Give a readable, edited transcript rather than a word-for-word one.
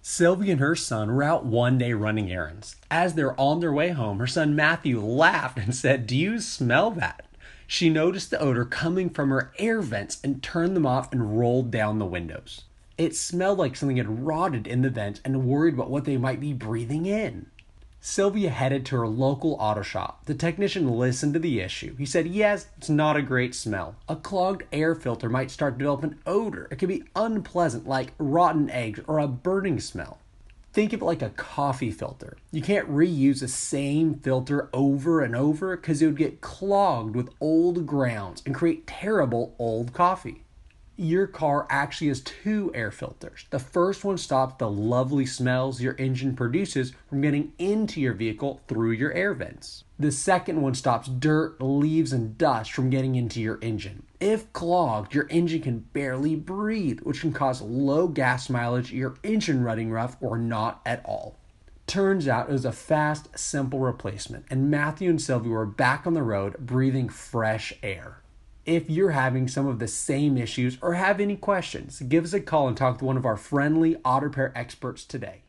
Sylvia and her son were out one day running errands. As they were on their way home, her son Matthew laughed and said, "Do you smell that?" She noticed the odor coming from her air vents and turned them off and rolled down the windows. It smelled like something had rotted in the vents and worried about what they might be breathing in. Sylvia headed to her local auto shop. The technician listened to the issue. He said, "Yes, it's not a great smell. A clogged air filter might start to develop an odor. It can be unpleasant, like rotten eggs or a burning smell." Think of it like a coffee filter. You can't reuse the same filter over and over because it would get clogged with old grounds and create terrible old coffee. Your car actually has two air filters. The first one stops the lovely smells your engine produces from getting into your vehicle through your air vents. The second one stops dirt, leaves, and dust from getting into your engine. If clogged, your engine can barely breathe, which can cause low gas mileage, your engine running rough, or not at all. Turns out it was a fast, simple replacement, and Matthew and Sylvia were back on the road breathing fresh air. If you're having some of the same issues or have any questions, give us a call and talk to one of our friendly auto repair experts today.